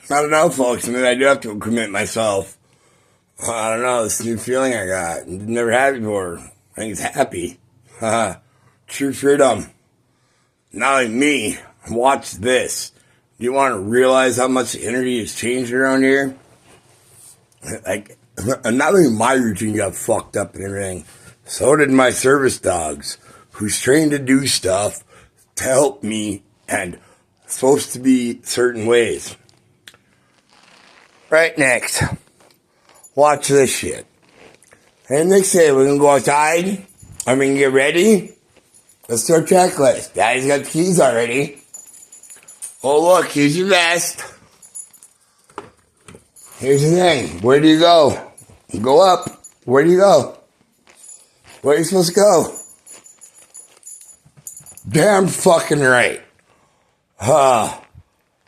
I don't know, folks. I mean, I do have to commit myself. I don't know, this new feeling I got. Never had it before. I think it's happy. True freedom. Not only me, watch this. Do you want to realize how much the energy has changed around here? Like, not only my routine got fucked up and everything, so did my service dogs, who's trained to do stuff to help me and supposed to be certain ways. Right next, watch this shit. And next day, we're gonna go outside. I'm gonna get ready. Let's do our checklist. Daddy's got the keys already. Oh, look, here's your vest. Here's the thing. Where do you go? You go up. Where do you go? Where are you supposed to go? Damn fucking right.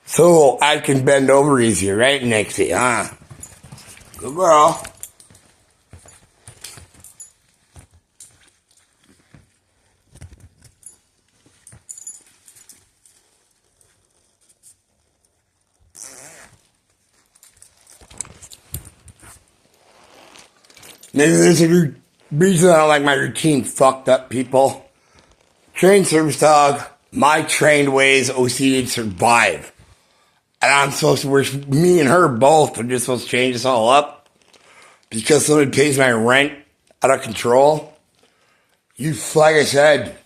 So I can bend over easier, right, Nixie, huh? Good girl. Maybe there's a reason I don't like my routine fucked up people. Trained service dog, my trained ways, OCD to survive. And I'm supposed to, me and her both are just supposed to change this all up because somebody pays my rent out of control. Like I said,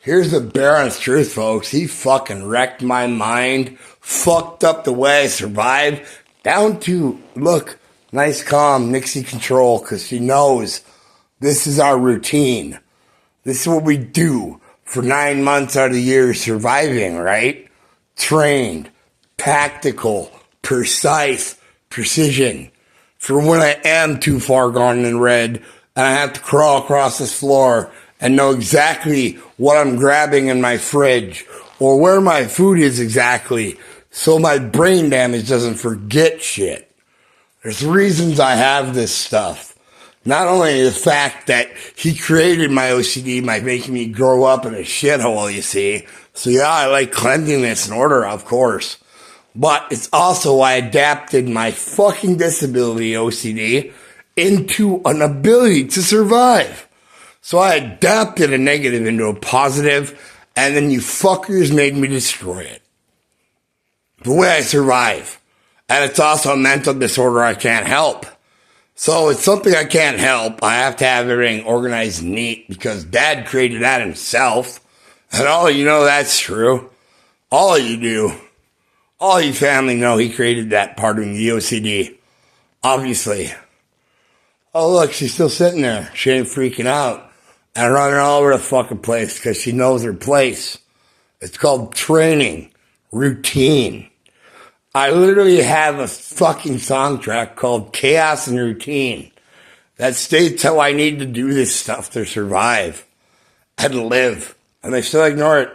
here's the bare honest truth, folks. He fucking wrecked my mind, fucked up the way I survived, down to, look, nice, calm, Nixie control, because she knows this is our routine. This is what we do for 9 months out of the year surviving, right? Trained, tactical, precise, precision. For when I am too far gone in red and I have to crawl across this floor and know exactly what I'm grabbing in my fridge or where my food is exactly so my brain damage doesn't forget shit. There's reasons I have this stuff. Not only the fact that he created my OCD by making me grow up in a shithole, you see. So yeah, I like cleanliness and order, of course. But it's also I adapted my fucking disability OCD into an ability to survive. So I adapted a negative into a positive, and then you fuckers made me destroy it. The way I survive. And it's also a mental disorder I can't help. So it's something I can't help. I have to have everything organized and neat because Dad created that himself. And all of you know that's true. All of you do. All you family know he created that part of the OCD. Obviously. Oh, look, she's still sitting there. She ain't freaking out and running all over the fucking place because she knows her place. It's called training. Routine. I literally have a fucking song track called Chaos and Routine that states how I need to do this stuff to survive and live. And they still ignore it.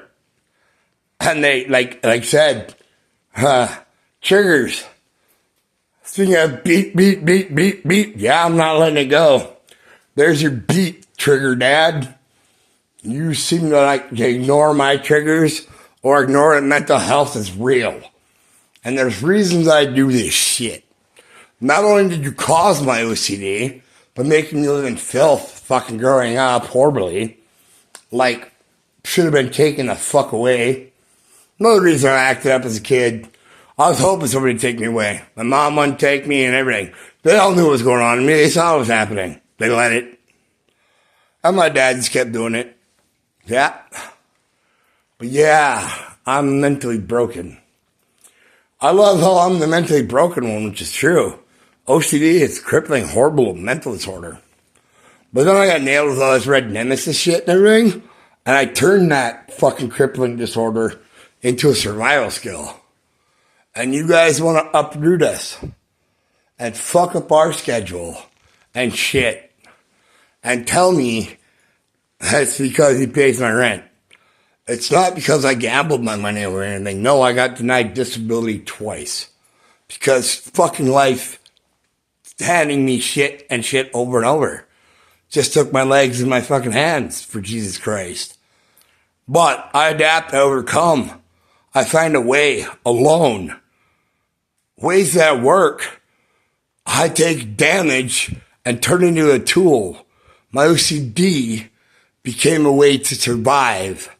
And they, like I said, triggers. Speaking of beat, beat, beat, beat, beat. Yeah, I'm not letting it go. There's your beat trigger, Dad. You seem to like to ignore my triggers or ignore that mental health is real. And there's reasons I do this shit. Not only did you cause my OCD, but making me live in filth, fucking growing up horribly, like, should have been taken the fuck away. Another reason I acted up as a kid, I was hoping somebody would take me away. My mom wouldn't take me and everything. They all knew what was going on to me. They saw what was happening. They let it. And my dad just kept doing it. Yeah. But yeah, I'm mentally broken. I love how I'm the mentally broken one, which is true. OCD is crippling, horrible mental disorder. But then I got nailed with all this red nemesis shit and everything, and I turned that fucking crippling disorder into a survival skill. And you guys want to uproot us and fuck up our schedule and shit and tell me that's because he pays my rent. It's not because I gambled my money or anything. No, I got denied disability twice. Because fucking life handing me shit and shit over and over. Just took my legs in my fucking hands, for Jesus Christ. But I adapt, I overcome. I find a way alone ways that work, I take damage and turn into a tool. My OCD became a way to survive.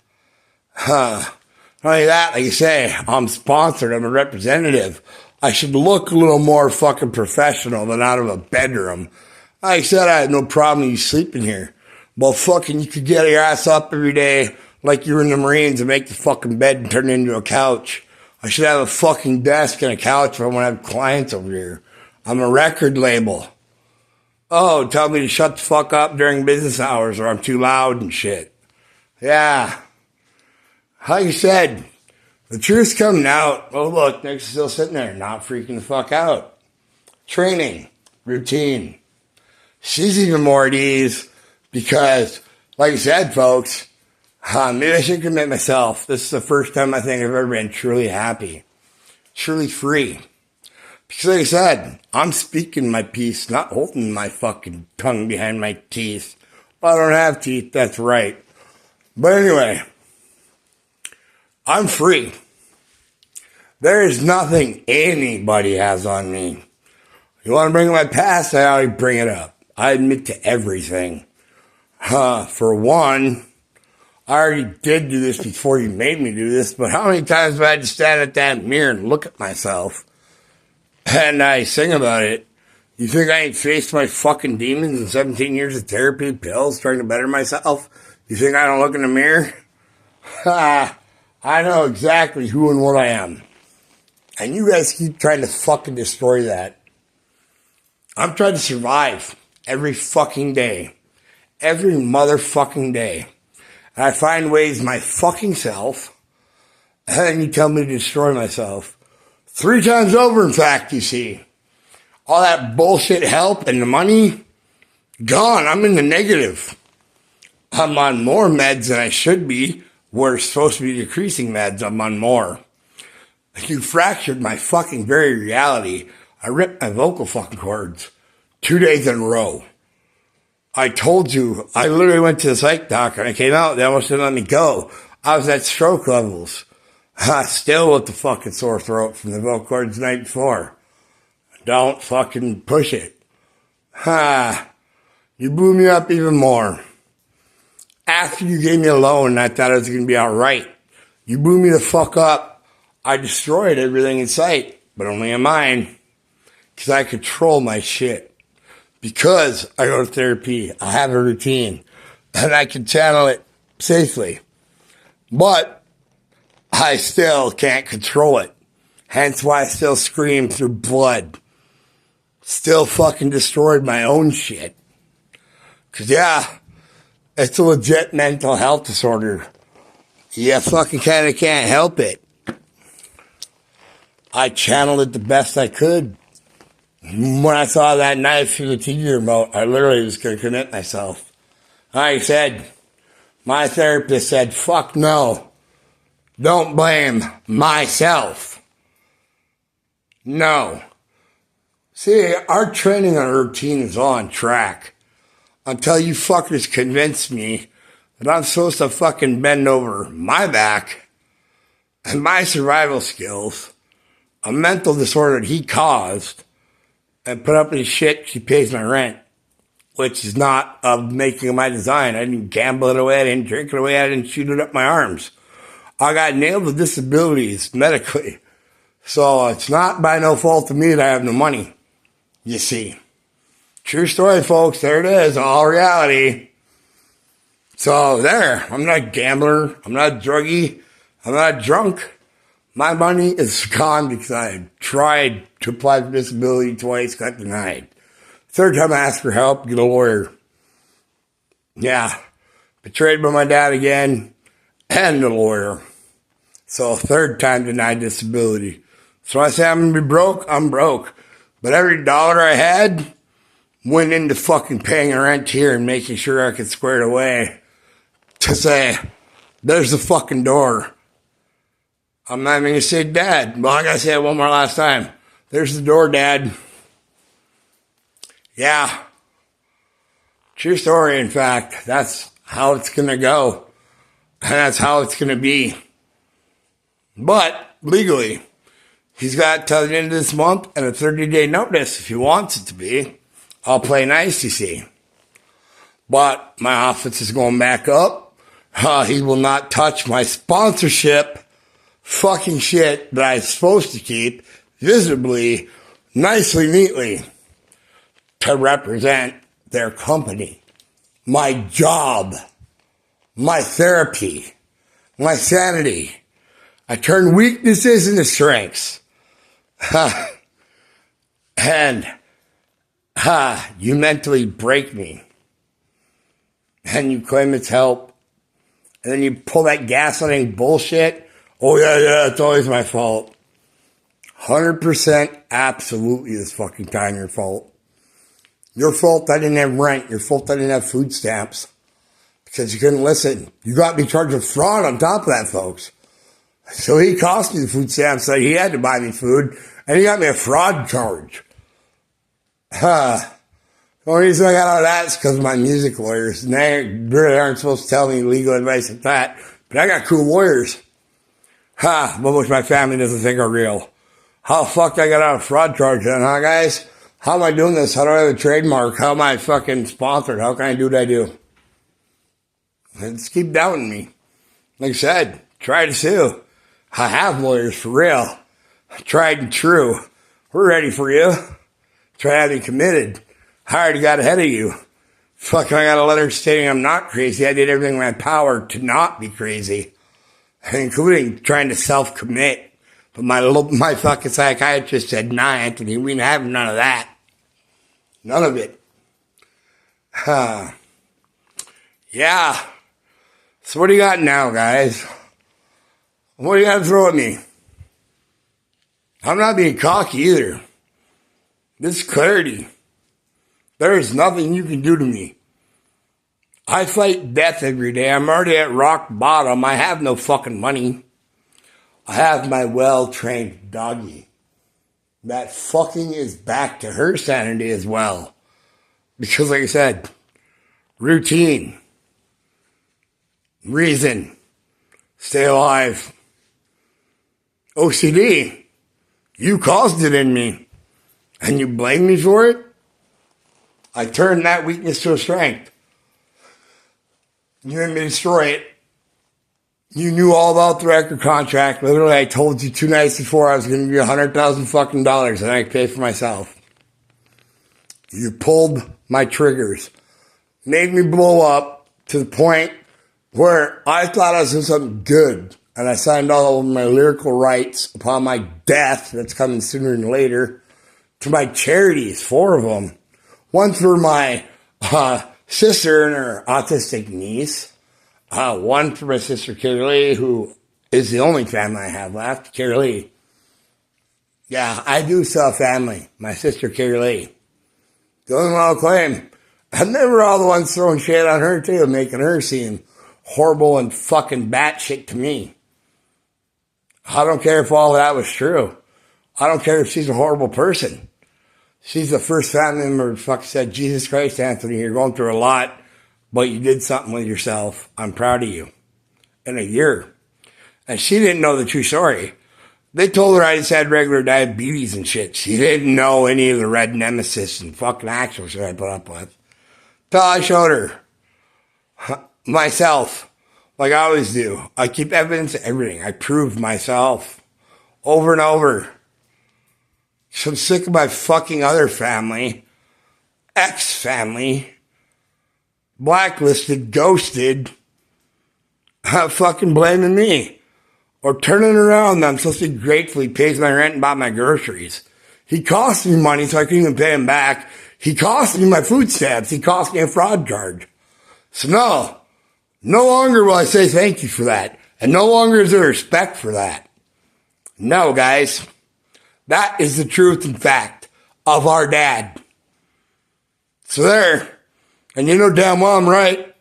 Not only that, like I say, I'm sponsored. I'm a representative. I should look a little more fucking professional than out of a bedroom. Like I said, I had no problem you sleeping here. Well, fucking, you could get your ass up every day like you're in the Marines and make the fucking bed and turn it into a couch. I should have a fucking desk and a couch if I want to have clients over here. I'm a record label. Oh, tell me to shut the fuck up during business hours or I'm too loud and shit. Yeah. Like you said, the truth's coming out. Oh, look, Nick's still sitting there, not freaking the fuck out. Training, routine. She's even more at ease because, like I said, folks, maybe I should commit myself. This is the first time I think I've ever been truly happy, truly free. Because like I said, I'm speaking my piece, not holding my fucking tongue behind my teeth. Well, I don't have teeth, that's right. But anyway, I'm free. There is nothing anybody has on me. You want to bring up my past? I already bring it up. I admit to everything. For one, I already did do this before you made me do this, but how many times have I had to stand at that mirror and look at myself? And I sing about it. You think I ain't faced my fucking demons in 17 years of therapy, pills, trying to better myself? You think I don't look in the mirror? I know exactly who and what I am. And you guys keep trying to fucking destroy that. I'm trying to survive every fucking day. Every motherfucking day. And I find ways my fucking self, and then you tell me to destroy myself. 3 times over, in fact, you see. All that bullshit help and the money, gone. I'm in the negative. I'm on more meds than I should be. We're supposed to be decreasing meds. I'm on more. You fractured my fucking very reality. I ripped my vocal fucking cords 2 days in a row. I told you, I literally went to the psych doc and I came out. They almost didn't let me go. I was at stroke levels. Still with the fucking sore throat from the vocal cords the night before. Don't fucking push it. You blew me up even more. After you gave me a loan, I thought it was going to be all right. You blew me the fuck up. I destroyed everything in sight, but only in mine. Because I control my shit. Because I go to therapy. I have a routine. And I can channel it safely. But I still can't control it. Hence why I still scream through blood. Still fucking destroyed my own shit. Because, yeah, it's a legit mental health disorder. You fucking kind of can't help it. I channeled it the best I could. When I saw that knife through the TV remote, I literally was going to commit myself. Like I said, my therapist said, fuck no. Don't blame myself. No. See, our training and routine is all on track. Until you fuckers convince me that I'm supposed to fucking bend over my back and my survival skills, a mental disorder that he caused, and put up with his shit, he pays my rent, which is not of making of my design. I didn't gamble it away, I didn't drink it away, I didn't shoot it up my arms. I got nailed with disabilities medically. So it's not by no fault of me that I have no money, you see. True story, folks. There it is. All reality. So there. I'm not a gambler. I'm not a druggie. I'm not drunk. My money is gone because I tried to apply for disability twice, got denied. Third time I asked for help, get a lawyer. Yeah. Betrayed by my dad again and a lawyer. So third time denied disability. So I say I'm going to be broke. I'm broke. But every dollar I had went into fucking paying rent here and making sure I could square it away to say, there's the fucking door. I'm not even going to say Dad. Well, I got to say it one more last time. There's the door, Dad. Yeah. True story, in fact. That's how it's going to go. And that's how it's going to be. But legally, He's got till the end of this month and a 30-day notice if he wants it to be. I'll play nice, you see. But my office is going back up. He will not touch my sponsorship fucking shit that I'm supposed to keep visibly, nicely, neatly to represent their company, my job, my therapy, my sanity. I turn weaknesses into strengths. And you mentally break me. And you claim it's help. And then you pull that gaslighting bullshit. Oh, yeah, it's always my fault. 100% absolutely this fucking time your fault. Your fault I didn't have rent. Your fault I didn't have food stamps. Because you couldn't listen. You got me charged with fraud on top of that, folks. So he cost me the food stamps that he had to buy me food. And he got me a fraud charge. The only reason I got out of that is because of my music lawyers. And they really aren't supposed to tell me legal advice like that. But I got cool lawyers. But which my family doesn't think are real. How the fuck I got out of fraud charge then, huh, guys? How am I doing this? How do I have a trademark? How am I fucking sponsored? How can I do what I do? Just keep doubting me. Like I said, try to sue. I have lawyers for real. Tried and true. We're ready for you. Try having committed. I already got ahead of you. Fucking, I got a letter stating I'm not crazy. I did everything in my power to not be crazy. Including trying to self-commit. But my fucking psychiatrist said, nah, Anthony, we didn't have none of that. None of it. Yeah. So what do you got now, guys? What do you got to throw at me? I'm not being cocky either. This is clarity. There is nothing you can do to me. I fight death every day. I'm already at rock bottom. I have no fucking money. I have my well-trained doggy. That fucking is back to her sanity as well. Because like I said, routine, reason, stay alive. OCD, you caused it in me. And you blame me for it? I turned that weakness to a strength. You made me destroy it. You knew all about the record contract. Literally, I told you 2 nights before I was going to give you $100,000 fucking dollars and I pay for myself. You pulled my triggers. Made me blow up to the point where I thought I was doing something good. And I signed all of my lyrical rights upon my death, that's coming sooner than later, to my charities, 4 of them. One for my sister and her autistic niece. One for my sister, Carrie Lee, who is the only family I have left. Carrie Lee. Yeah, I do still have family. My sister, Carrie Lee. The only one I'll claim. And they were all the ones throwing shit on her, too, making her seem horrible and fucking batshit to me. I don't care if all of that was true. I don't care if she's a horrible person. She's the first family member who fucking said, Jesus Christ, Anthony, you're going through a lot, but you did something with yourself. I'm proud of you. In a year. And she didn't know the true story. They told her I just had regular diabetes and shit. She didn't know any of the red nemesis and fucking actual shit I put up with. Till I showed her. Myself. Like I always do. I keep evidence of everything. I prove myself. Over and over. So I'm sick of my fucking other family. Ex-family. Blacklisted, ghosted. Fucking blaming me. Or turning around, I'm supposed to be grateful he pays my rent and bought my groceries. He cost me money so I couldn't even pay him back. He cost me my food stamps. He cost me a fraud charge. So no longer will I say thank you for that. And no longer is there respect for that. No, guys. That is the truth and fact of our dad. So there. And you know damn well I'm right.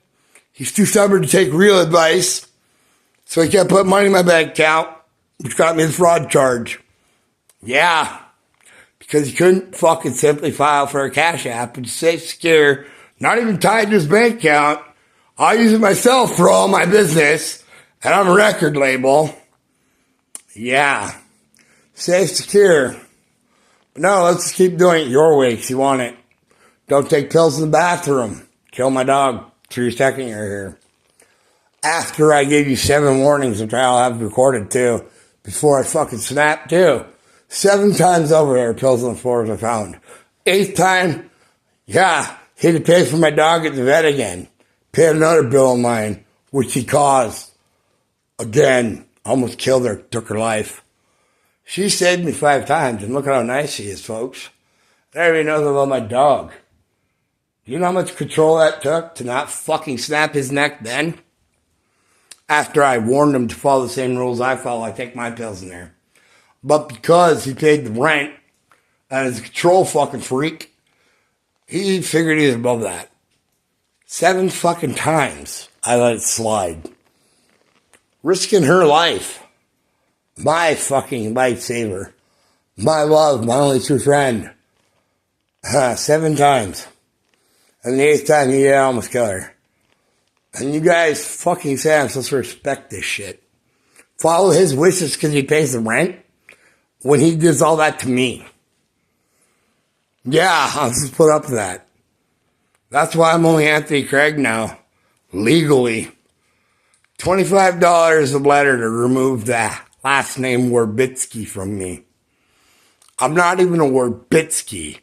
He's too stubborn to take real advice. So he kept putting money in my bank account, which got me the fraud charge. Yeah. Because he couldn't fucking simply file for a cash app and safe, secure, not even tied to his bank account. I use it myself for all my business. And I'm a record label. Yeah. safe, secure. But no, let's just keep doing it your way because you want it. Don't take pills in the bathroom. Kill my dog. 3 second you're here. After I gave you 7 warnings, which I'll have recorded too, before I fucking snapped too. 7 times over there, pills on the floors I found. 8th time, yeah, he had to pay for my dog at the vet again. Paid another bill of mine, which he caused. Again, almost killed her, took her life. She saved me 5 times, and look at how nice she is, folks. Everybody knows about my dog. You know how much control that took to not fucking snap his neck then? After I warned him to follow the same rules I follow, I take my pills in there. But because he paid the rent and is a control fucking freak, he figured he was above that. 7 fucking times I let it slide. Risking her life. My fucking lifesaver. My love, my only true friend. 7 times. And the 8th time, he almost killed her. And you guys fucking say I'm supposed to respect this shit. Follow his wishes because he pays the rent when he does all that to me. Yeah, I'm supposed to put up with that. That's why I'm only Anthony Craig now. Legally. $25 a letter to remove the last name Werbitsky from me. I'm not even a Werbitsky.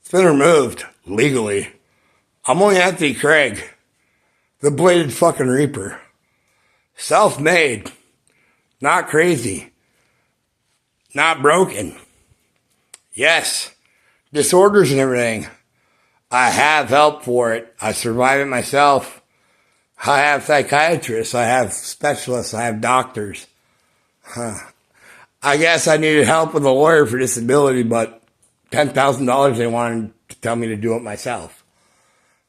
It's been removed legally. I'm only Anthony Craig. The bladed fucking reaper. Self-made. Not crazy. Not broken. Yes. Disorders and everything. I have help for it. I survive it myself. I have psychiatrists. I have specialists. I have doctors. I guess I needed help with a lawyer for disability, but $10,000 they wanted to tell me to do it myself.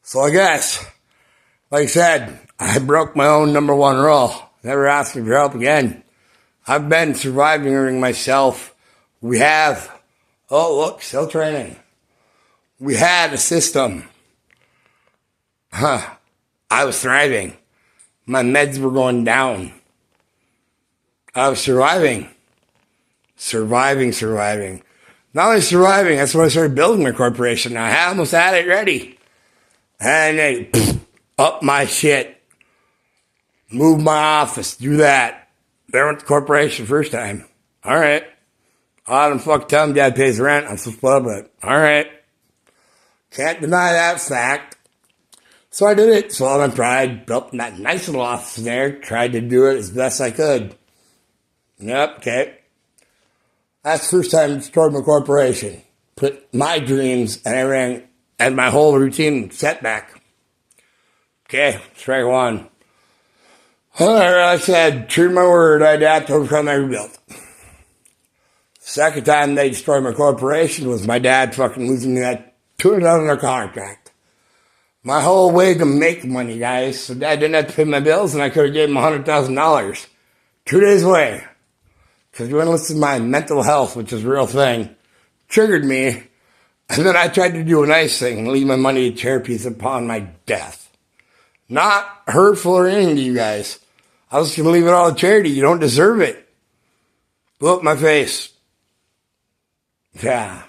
So I guess, like I said, I broke my own number 1 rule. Never asking for help again. I've been surviving everything myself. We have, oh look, still training. We had a system. I was thriving. My meds were going down. I was surviving. Surviving. Not only surviving, that's when I started building my corporation. I almost had it ready. And they up my shit. Move my office. Do that. There went the corporation first time. All right. I don't fuck tell him dad pays rent. I'm supposed to put up with it. All right. Can't deny that fact. So I did it. Swallowed my pride. Built that nice little office there. Tried to do it as best I could. Yep, okay. That's the first time I destroyed my corporation. Put my dreams and everything and my whole routine setback. Okay, strike 1. I said, true to my word, I adapt, overcome, I rebuilt. Second time they destroyed my corporation was my dad fucking losing me that $200 contract. My whole way to make money, guys. So dad didn't have to pay my bills and I could have gave him $100,000. 2 days away. Because you want to listen to my mental health, which is a real thing, triggered me. And then I tried to do a nice thing and leave my money to charities upon my death. Not hurtful or anything to you guys. I was going to leave it all to charity. You don't deserve it. Blew up my face. Yeah.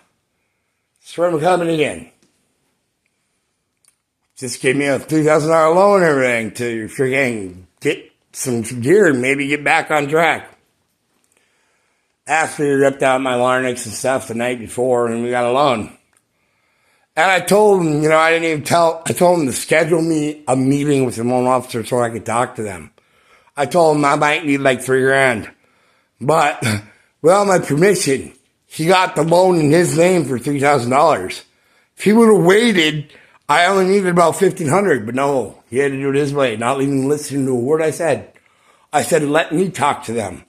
Storm coming again. Just gave me a $3,000 loan and everything to freaking get some gear and maybe get back on track. After he ripped out my larynx and stuff the night before and we got a loan. And I told him, I told him to schedule me a meeting with the loan officer so I could talk to them. I told him I might need like $3,000. But, without my permission, he got the loan in his name for $3,000. If he would have waited, I only needed about $1,500. But no, he had to do it his way, not even listening to a word I said. I said, let me talk to them.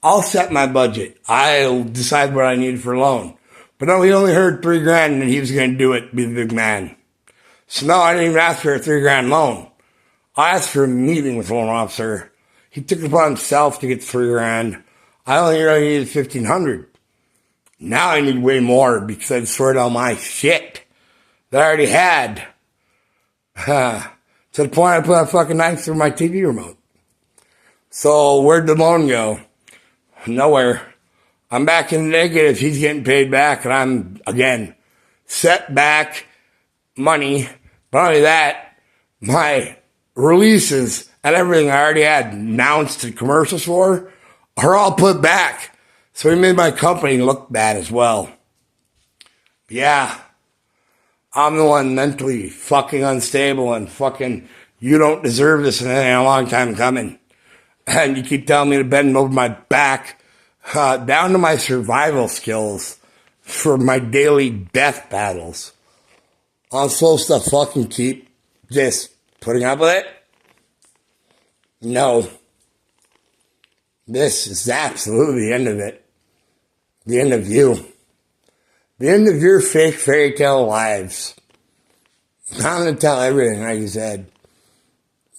I'll set my budget. I'll decide what I need for a loan. But no, he only heard $3,000 and he was going to do it, be the big man. So no, I didn't even ask for a $3,000 loan. I asked for a meeting with the loan officer. He took it upon himself to get $3,000. I only really needed $1,500. Now I need way more because I destroyed all my shit that I already had. To the point I put a fucking knife through my TV remote. So where'd the loan go? Nowhere. I'm back in the negative. He's getting paid back, and I'm, again, set back money. Not only that, my releases and everything I already had announced to commercials for are all put back. So he made my company look bad as well. Yeah. I'm the one mentally fucking unstable and fucking, you don't deserve this, and it ain't a long time coming. And you keep telling me to bend over my back, down to my survival skills for my daily death battles. I'm supposed to fucking keep just putting up with it? No. This is absolutely the end of it. The end of you. The end of your fake fairy tale lives. I'm going to tell everything, like you said.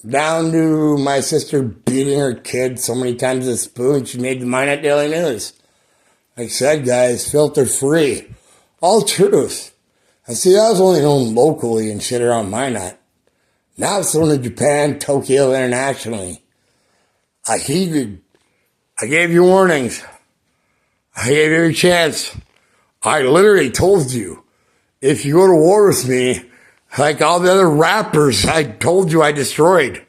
Down to my sister beating her kid so many times with a spoon, she made the mine at Daily News. Like I said, guys, filter free. All truth. And see, I was only known locally and shit around Minot. Now it's known in Japan, Tokyo, internationally. I heeded. I gave you warnings. I gave you a chance. I literally told you, if you go to war with me, like all the other rappers I told you I destroyed.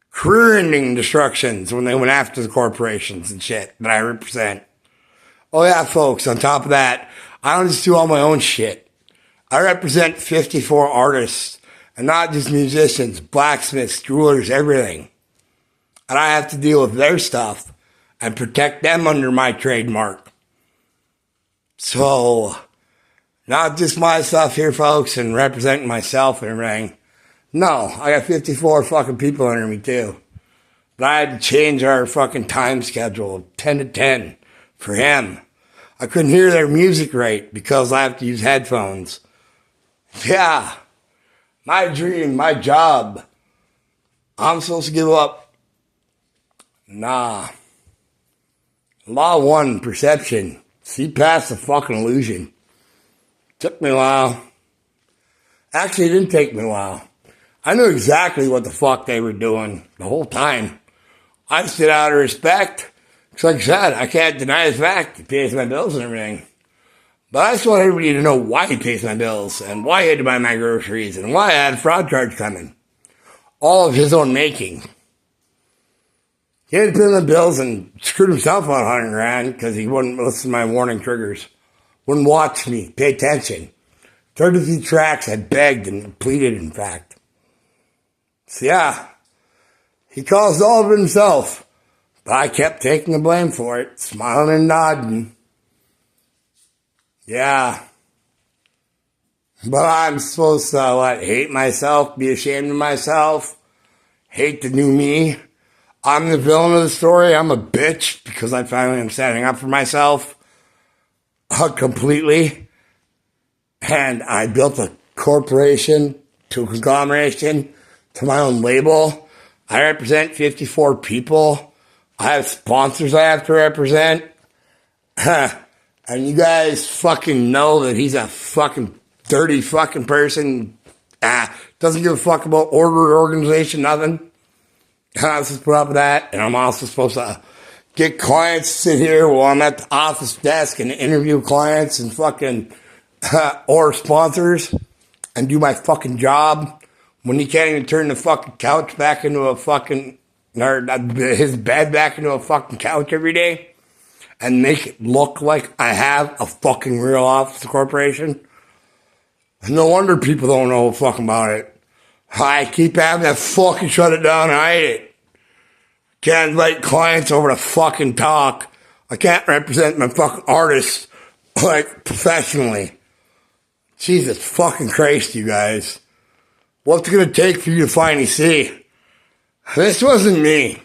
Career-ending destructions when they went after the corporations and shit that I represent. Oh yeah, folks, on top of that, I don't just do all my own shit. I represent 54 artists, and not just musicians, blacksmiths, jewelers, everything. And I have to deal with their stuff and protect them under my trademark. So, not just my stuff here, folks, and representing myself and everything. No, I got 54 fucking people under me, too. But I had to change our fucking time schedule, 10 to 10, for him. I couldn't hear their music right because I have to use headphones. Yeah, my dream, my job. I'm supposed to give up. Nah. Law 1, perception. See past the fucking illusion. Took me a while. Actually, it didn't take me a while. I knew exactly what the fuck they were doing the whole time. I just did out of respect. Because like I said, I can't deny the fact he pays my bills and everything. But I just want everybody to know why he pays my bills and why he had to buy my groceries and why I had a fraud charge coming. All of his own making. He had to pay my bills and screwed himself on $100,000 because he wouldn't listen to my warning triggers. Wouldn't watch me, pay attention. 33 tracks I begged and pleaded, in fact. So yeah, he caused all of it himself. But I kept taking the blame for it, smiling and nodding. Yeah. But I'm supposed to, hate myself, be ashamed of myself, hate the new me. I'm the villain of the story. I'm a bitch because I finally am standing up for myself completely. And I built a corporation to a conglomeration to my own label. I represent 54 people. I have sponsors I have to represent. And you guys fucking know that he's a fucking dirty fucking person. Doesn't give a fuck about order or organization, nothing. I'm supposed to put up with that. And I'm also supposed to get clients to sit here while I'm at the office desk and interview clients and fucking, or sponsors and do my fucking job when he can't even turn the fucking couch back into a fucking, or his bed back into a fucking couch every day and make it look like I have a fucking real office corporation. No wonder people don't know fucking about it. I keep having to fucking shut it down and hide it. Can't invite clients over to fucking talk. I can't represent my fucking artists, professionally. Jesus fucking Christ, you guys. What's it gonna take for you to finally see? This wasn't me.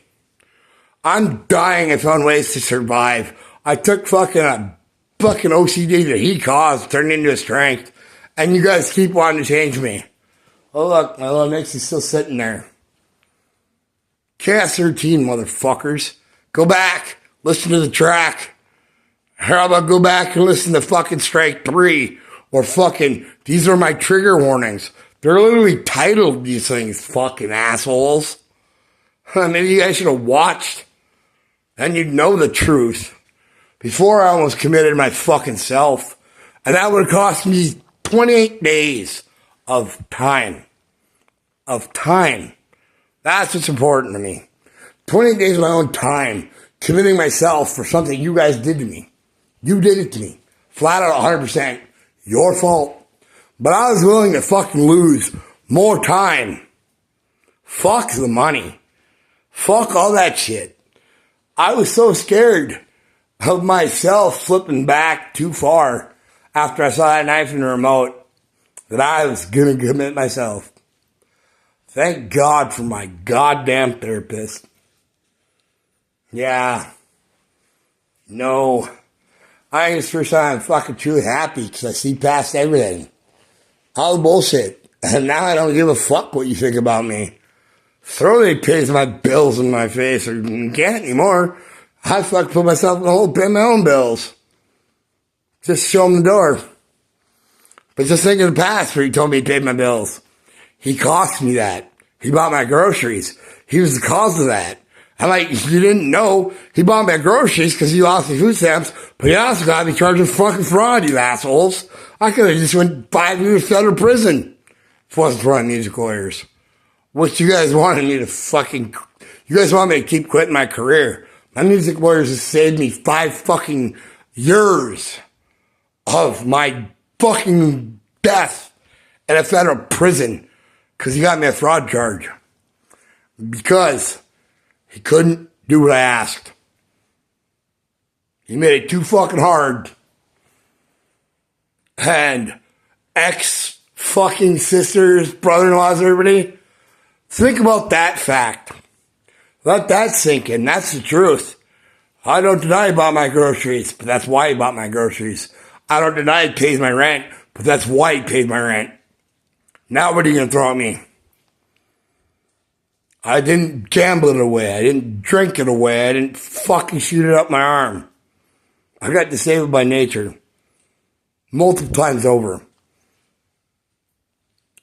I'm dying. I found ways to survive. I took fucking OCD that he caused, turned into a strength, and you guys keep wanting to change me. Oh look, my little Nixie's still sitting there. Chaos 13, motherfuckers. Go back, listen to the track. How about go back and listen to fucking Strike 3? Or fucking, these are my trigger warnings. They're literally titled these things, fucking assholes. Maybe you guys should have watched and you'd know the truth before I almost committed my fucking self. And that would have cost me 28 days of time. Of time. That's what's important to me. 28 days of my own time committing myself for something you guys did to me. You did it to me. Flat out 100%. Your fault. But I was willing to fucking lose more time. Fuck the money. Fuck all that shit. I was so scared of myself flipping back too far after I saw that knife in the remote that I was going to commit myself. Thank God for my goddamn therapist. Yeah. No. I think it's the first time I'm fucking truly happy because I see past everything. All the bullshit. And now I don't give a fuck what you think about me. Thoroughly pays my bills in my face, or can't anymore. I fucking put myself in the hole, pay my own bills. Just show him the door. But just think of the past where he told me he paid my bills. He cost me that. He bought my groceries. He was the cause of that. I'm like, you didn't know he bought my groceries because he lost his food stamps, but he also got me charged with fucking fraud, you assholes. I could have just went 5 years federal prison if it wasn't for my music lawyers. What you guys wanted me to fucking, you guys want me to keep quitting my career. My music lawyers have saved me 5 fucking years of my fucking death in a federal prison because he got me a fraud charge. Because he couldn't do what I asked. He made it too fucking hard. And ex-fucking sisters, brother-in-laws, everybody, think about that fact. Let that sink in. That's the truth. I don't deny he bought my groceries, but that's why he bought my groceries. I don't deny he pays my rent, but that's why he paid my rent. Now what are you going to throw at me? I didn't gamble it away. I didn't drink it away. I didn't fucking shoot it up my arm. I got disabled by nature. Multiple times over.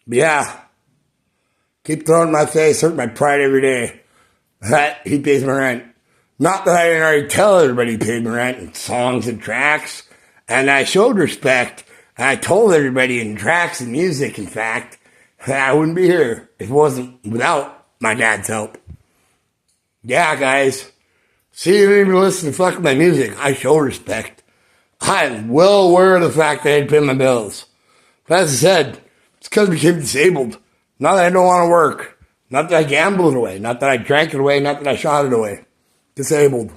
But yeah. Keep throwing in my face, hurt my pride every day. That he pays my rent. Not that I didn't already tell everybody he paid my rent in songs and tracks. And I showed respect. And I told everybody in tracks and music, in fact, that I wouldn't be here if it wasn't without my dad's help. Yeah, guys. See, you didn't even listen to fucking my music. I show respect. I'm well aware of the fact that I had to pay my bills. But as I said, it's because I became disabled. Not that I don't want to work. Not that I gambled it away. Not that I drank it away. Not that I shot it away. Disabled.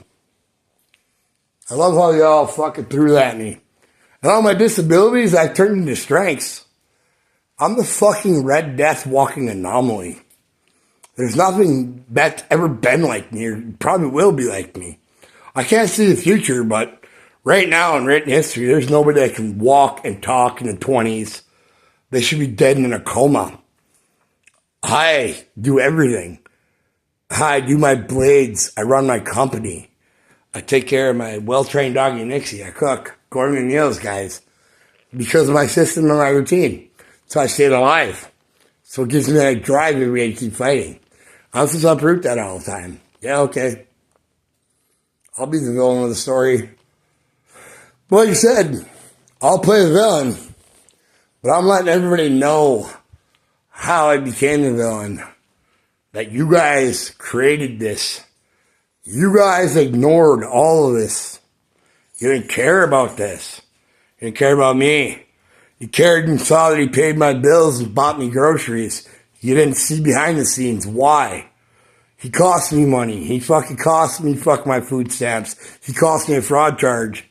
I love how y'all fucking threw that at me. And all my disabilities I turned into strengths. I'm the fucking Red Death walking anomaly. There's nothing that's ever been like me, or probably will be like me. I can't see the future, but right now in written history, there's nobody that can walk and talk in the 20s. They should be dead and in a coma. I do everything. I do my blades. I run my company. I take care of my well-trained doggy Nixie. I cook gourmet meals, guys, because of my system and my routine. So I stayed alive. So it gives me that drive every day to keep fighting. I'm supposed to uproot that all the time. Yeah, okay. I'll be the villain of the story. But like you said, I'll play the villain. But I'm letting everybody know how I became the villain. That you guys created this. You guys ignored all of this. You didn't care about this. You didn't care about me. You cared and saw that he paid my bills and bought me groceries. You didn't see behind the scenes. Why? He cost me money. He fucking cost me my food stamps. He cost me a fraud charge.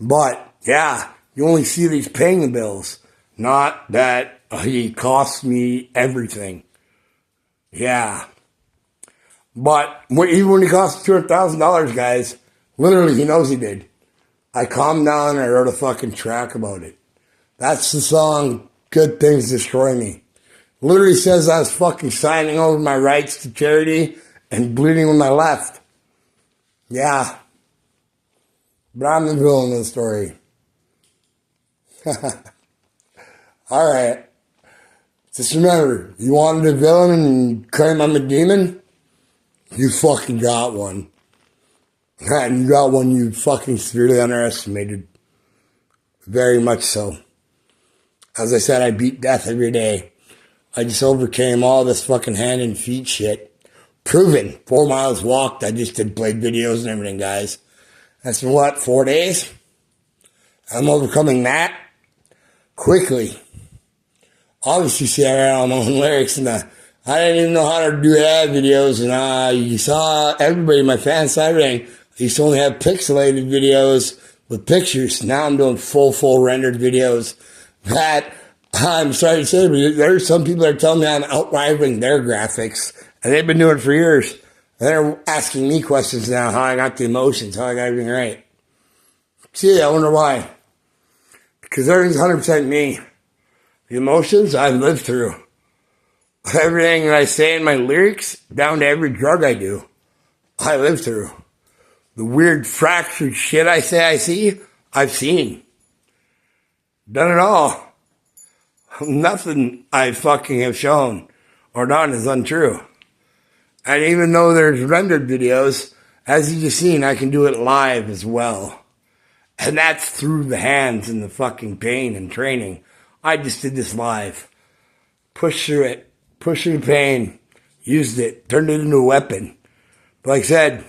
But, yeah, you only see that he's paying the bills. Not that he cost me everything. Yeah. But even when he cost $200,000, guys, literally he knows he did. I calmed down and I wrote a fucking track about it. That's the song, Good Things Destroy Me. Literally says I was fucking signing over my rights to charity and bleeding with my left. Yeah. But I'm the villain of the story. Alright. Just remember, you wanted a villain and claim I'm a demon? You fucking got one. And you got one you fucking severely underestimated. Very much so. As I said, I beat death every day. I just overcame all this fucking hand and feet shit. Proven. 4 miles walked. I just did Blade videos and everything, guys. That's been what, 4 days? I'm overcoming that quickly. Obviously, see, I ran all my own lyrics, and I didn't even know how to do ad videos, and you saw everybody, my fans, everything. I used to only have pixelated videos with pictures. Now I'm doing full rendered videos that I'm sorry to say, but there's some people that are telling me I'm outrivaling their graphics, and they've been doing it for years. And they're asking me questions now, how I got the emotions, how I got everything right. See, I wonder why. Because everything's 100% me. The emotions I've lived through. Everything that I say in my lyrics, down to every drug I do, I lived through. The weird fractured shit I say I see, I've seen. Done it all. Nothing I fucking have shown or done is untrue. And even though there's rendered videos, as you just seen, I can do it live as well. And that's through the hands and the fucking pain and training. I just did this live. Pushed through it. Pushed through the pain. Used it. Turned it into a weapon. But like I said,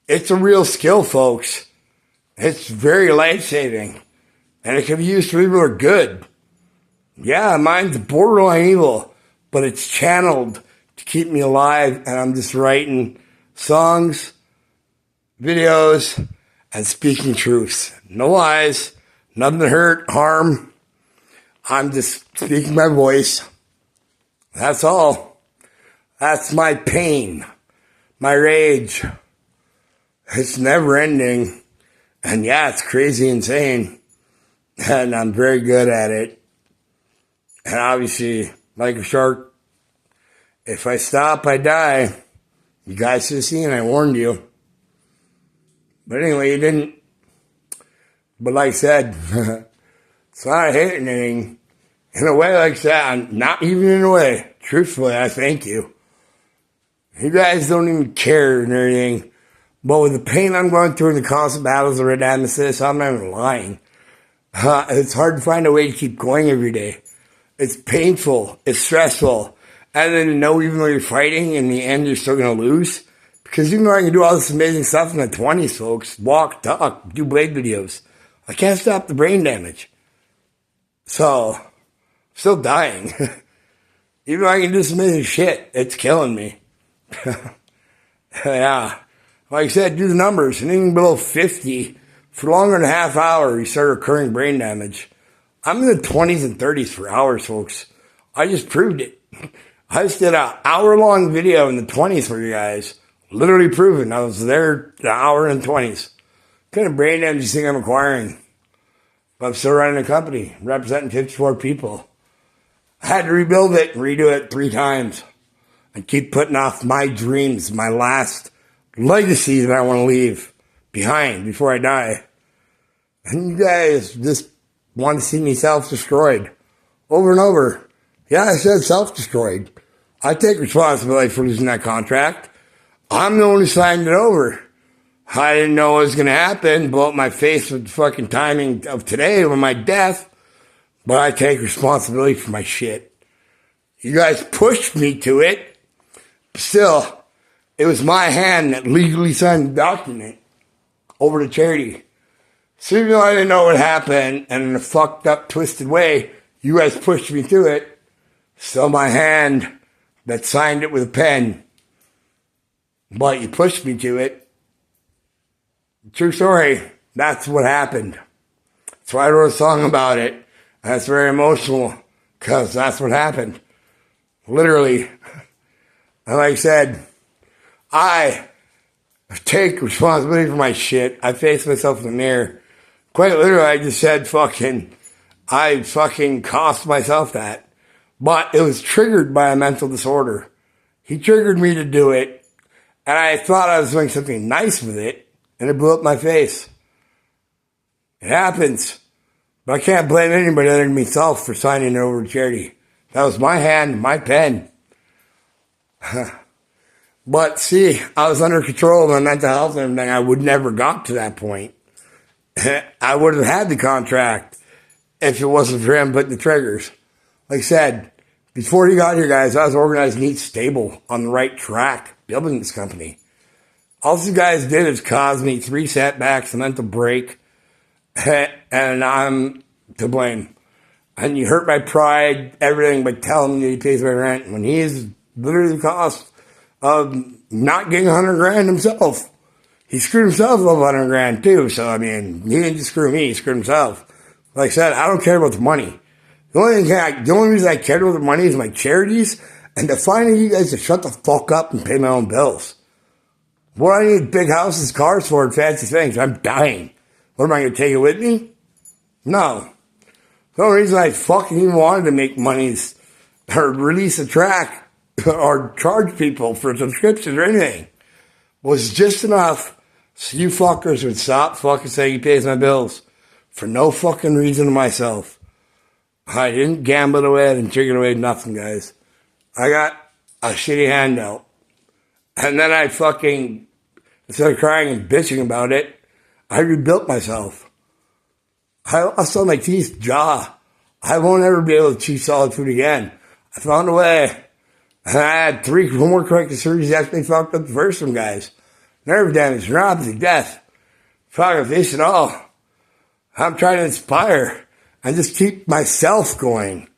it's a real skill, folks. It's very life-saving. And it can be used for people who are good. Yeah, mine's borderline evil. But it's channeled to keep me alive. And I'm just writing songs, videos, and speaking truths. No lies. Nothing to hurt, harm. I'm just speaking my voice. That's all. That's my pain. My rage. It's never ending. And yeah, it's crazy insane. And I'm very good at it. And obviously, like a shark, if I stop, I die. You guys should have seen, I warned you. But anyway, you didn't. But like I said, it's not hating anything. In a way, like I said, not even in a way. Truthfully, I thank you. You guys don't even care and everything. But with the pain I'm going through in the constant battles of red amethyst, I'm not even lying. It's hard to find a way to keep going every day. It's painful. It's stressful. And then to know even though you're fighting, in the end, you're still going to lose. Because even though I can do all this amazing stuff in the 20s, folks, walk, talk, do Blade videos, I can't stop the brain damage. So, I'm still dying. Even though I can do some amazing shit, it's killing me. Yeah. Like I said, do the numbers. Anything below 50, for longer than a half hour, you start recurring brain damage. I'm in the 20s and 30s for hours, folks. I just proved it. I just did an hour-long video in the 20s for you guys. Literally proven. I was there an hour and 20s. What kind of brain damage do you think I'm acquiring? But I'm still running a company, representing 54 people. I had to rebuild it and redo it 3 times. And keep putting off my dreams, my last legacy that I want to leave behind before I die. And you guys just want to see me self-destroyed. Over and over. Yeah, I said self-destroyed. I take responsibility for losing that contract. I'm the one who signed it over. I didn't know what was going to happen. Blow up my face with the fucking timing of today with my death. But I take responsibility for my shit. You guys pushed me to it. Still, it was my hand that legally signed the document over to charity. So even though I didn't know what happened, and in a fucked up, twisted way, you guys pushed me to it. Still my hand that signed it with a pen. But you pushed me to it. True story. That's what happened. That's why I wrote a song about it. And it's very emotional. Because that's what happened. Literally. And like I said, I take responsibility for my shit. I face myself in the mirror. Quite literally, I just said I fucking cost myself that. But it was triggered by a mental disorder. He triggered me to do it. And I thought I was doing something nice with it. And it blew up my face. It happens. But I can't blame anybody other than myself for signing it over to charity. That was my hand, my pen. But see, I was under control of my mental health and everything. I would never got to that point. I would have had the contract if it wasn't for him putting the triggers. Like I said, before he got here, guys, I was organized, neat, stable, on the right track, building this company. All these guys did is cause me 3 setbacks, a mental break, and I'm to blame. And you hurt my pride, everything, by telling me he pays my rent when he is literally the cost of not getting 100 grand himself. He screwed himself of 100 grand too. So, I mean, he didn't just screw me, he screwed himself. Like I said, I don't care about the money. The only reason I cared about the money is my charities and to find you guys to shut the fuck up and pay my own bills. What I need big houses, cars for, and fancy things. I'm dying. What am I going to take it with me? No. The only reason I fucking even wanted to make money is or release a track or charge people for subscriptions or anything was just enough so you fuckers would stop fucking saying he pays my bills for no fucking reason to myself. I didn't gamble it away, I didn't trigger away nothing, guys. I got a shitty handout. And then I fucking, instead of crying and bitching about it, I rebuilt myself. I lost all my teeth, jaw. I won't ever be able to chew solid food again. I found a way. And I had 3 more corrective surgeries after they fucked up the first one, guys. Nerve damage, neuropathy, death. Fucking face it all. I'm trying to inspire and just keep myself going.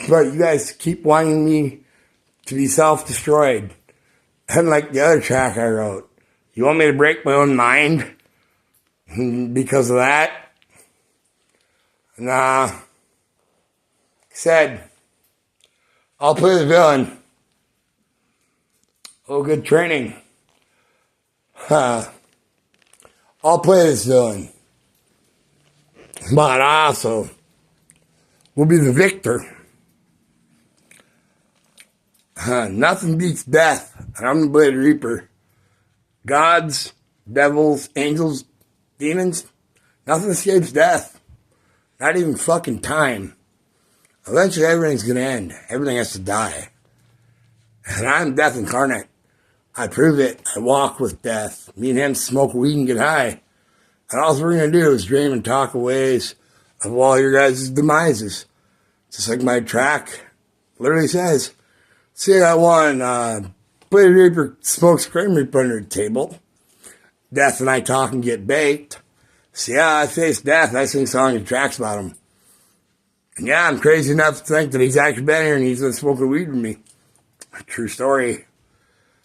But you guys keep wanting me to be self-destroyed. And like the other track I wrote, you want me to break my own mind because of that? Nah. Said, I'll play the villain. Oh, good training. I'll play this villain. But I also will be the victor. Nothing beats death. And I'm the Blade Reaper. Gods, devils, angels, demons, nothing escapes death. Not even fucking time. Eventually everything's gonna end. Everything has to die. And I'm death incarnate. I prove it. I walk with death. Me and him smoke weed and get high. And all we're gonna do is dream and talk of ways of all your guys' demises. Just like my track literally says. See, I got one, Blade Reaper smokes Grim Reaper under the table. Death and I talk and get baked. See, I face death. I sing songs and tracks about him. And yeah, I'm crazy enough to think that he's actually been here and he's been smoking weed with me. True story.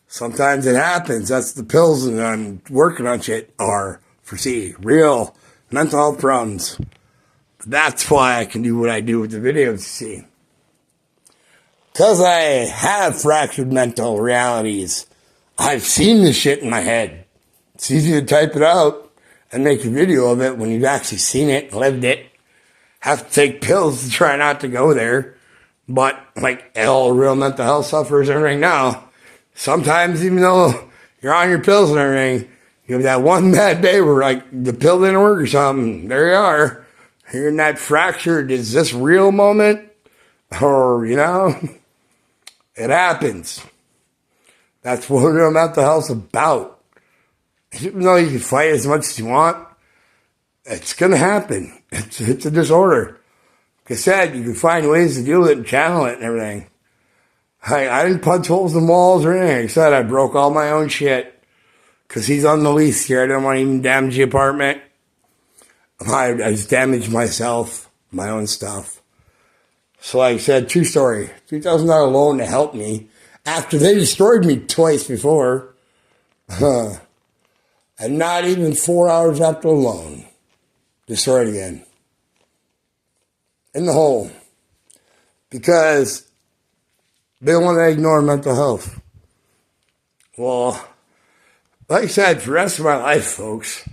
Sometimes it happens. That's the pills and I'm working on shit are for see, real mental health problems. But that's why I can do what I do with the videos, see. Because I have fractured mental realities. I've seen this shit in my head. It's easy to type it out and make a video of it when you've actually seen it, lived it. Have to take pills to try not to go there. But like all real mental health sufferers and everything now, sometimes even though you're on your pills and everything, you have that one bad day where like the pill didn't work or something. There you are. You're in that fractured, is this real moment? Or, you know, it happens. That's what real mental health's about. Even though you can fight as much as you want, it's going to happen. It's a disorder. Like I said, you can find ways to deal with it and channel it and everything. I didn't punch holes in walls or anything. Like I said, I broke all my own shit. Because he's on the lease here. I didn't want to even damage the apartment. I just damaged myself, my own stuff. So like I said, true story. $3,000 loan to help me after they destroyed me twice before. And not even 4 hours after the loan. Destroyed again. In the hole. Because they want to ignore mental health. Well, like I said, for the rest of my life, folks,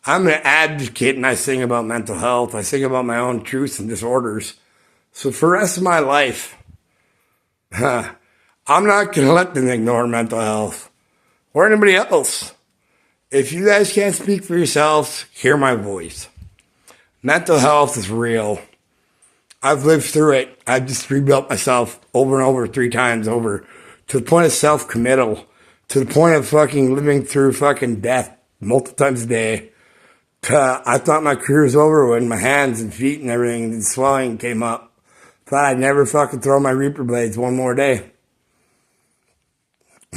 I'm an advocate and I sing about mental health. I sing about my own truths and disorders. So for the rest of my life, I'm not going to let them ignore mental health or anybody else. If you guys can't speak for yourselves, hear my voice. Mental health is real. I've lived through it. I've just rebuilt myself over and over 3 times over to the point of self-committal, to the point of fucking living through fucking death multiple times a day. I thought my career was over when my hands and feet and everything, the swelling came up. Thought I'd never fucking throw my Reaper blades one more day.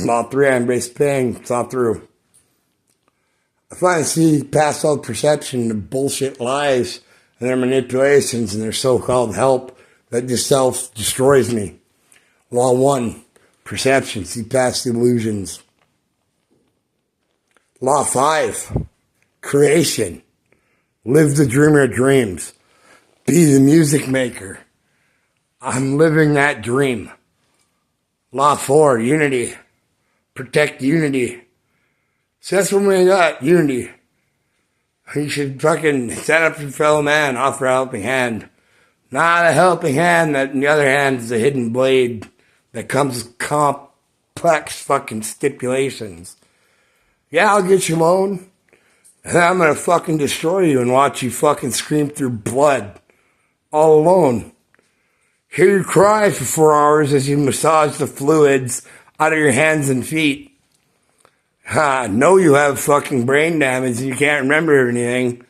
About 3, I embraced pain, saw through. I finally see past all the perception, the bullshit lies, and their manipulations, and their so-called help that just self-destroys me. Law 1, perception, see past the illusions. Law 5, creation, live the dreamer of dreams, be the music maker. I'm living that dream. Law 4, unity, protect unity. So that's what we got, unity. You should fucking stand up for your fellow man, offer a helping hand. Not a helping hand that, on the other hand, is a hidden blade that comes with complex fucking stipulations. Yeah, I'll get you alone, and I'm gonna fucking destroy you and watch you fucking scream through blood, all alone. Hear you cry for 4 hours as you massage the fluids out of your hands and feet. Know you have fucking brain damage and you can't remember anything,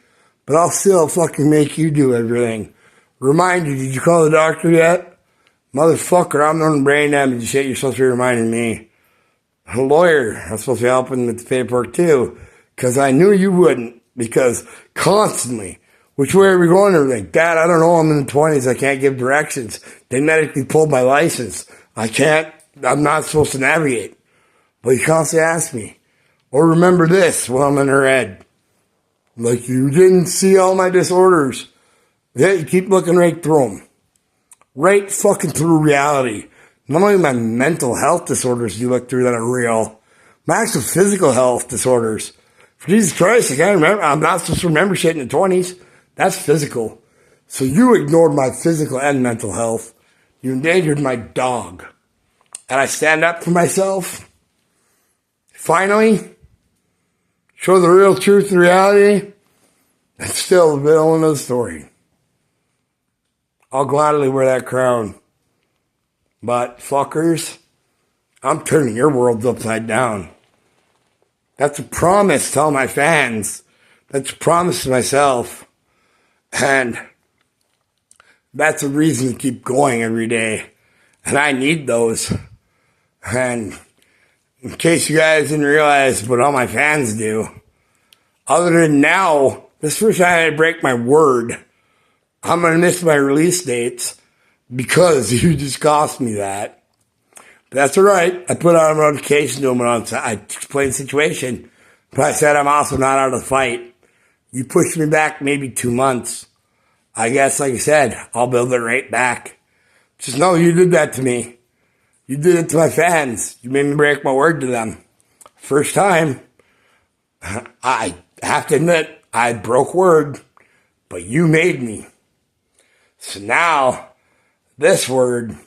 but I'll still fucking make you do everything. Remind you, did you call the doctor yet? Motherfucker, I'm the brain damage shit, you're supposed to be reminding me. A lawyer, I'm supposed to be helping with the paperwork too, because I knew you wouldn't, because constantly, which way are we going? They're like, Dad, I don't know, I'm in the 20s, I can't give directions. They medically pulled my license. I'm not supposed to navigate. But you constantly ask me. Or remember this while I'm in her head. Like, you didn't see all my disorders. Yeah, you keep looking right through them. Right fucking through reality. Not only my mental health disorders you look through that are real, my actual physical health disorders. For Jesus Christ, I can't remember. I'm not supposed to remember shit in the 20s. That's physical. So you ignored my physical and mental health. You endangered my dog. And I stand up for myself. Finally, show the real truth and reality. That's still the villain of the story. I'll gladly wear that crown. But, fuckers, I'm turning your worlds upside down. That's a promise to all my fans. That's a promise to myself. And that's a reason to keep going every day. And I need those. And in case you guys didn't realize what all my fans do, other than now, this first time I break my word, I'm going to miss my release dates because you just cost me that. But that's all right. I put out a notification to them when I explained the situation. But I said I'm also not out of the fight. You pushed me back maybe 2 months. I guess, like I said, I'll build it right back. Just know you did that to me. You did it to my fans. You made me break my word to them. First time, I have to admit, I broke word, but you made me. So now, this word,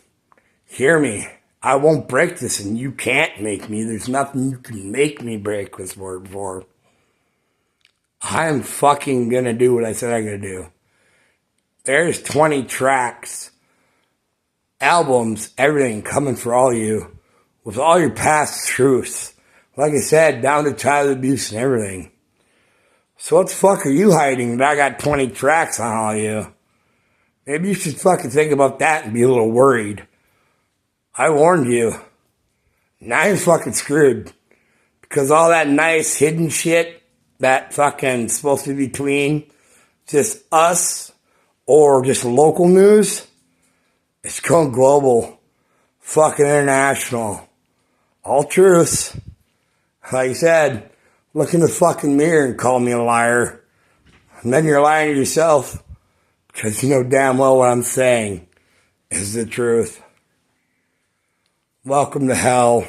hear me. I won't break this, and you can't make me. There's nothing you can make me break this word for. I'm fucking gonna do what I said I'm gonna do. There's 20 tracks, albums, everything coming for all you, with all your past truths. Like I said, down to child abuse and everything. So what the fuck are you hiding that I got 20 tracks on all you? Maybe you should fucking think about that and be a little worried. I warned you. Now you're fucking screwed. Because all that nice hidden shit that fucking supposed to be between just us or just local news, it's going global. Fucking international. All truths. Like you said, look in the fucking mirror and call me a liar. And then you're lying to yourself. Because you know damn well what I'm saying is the truth. Welcome to hell.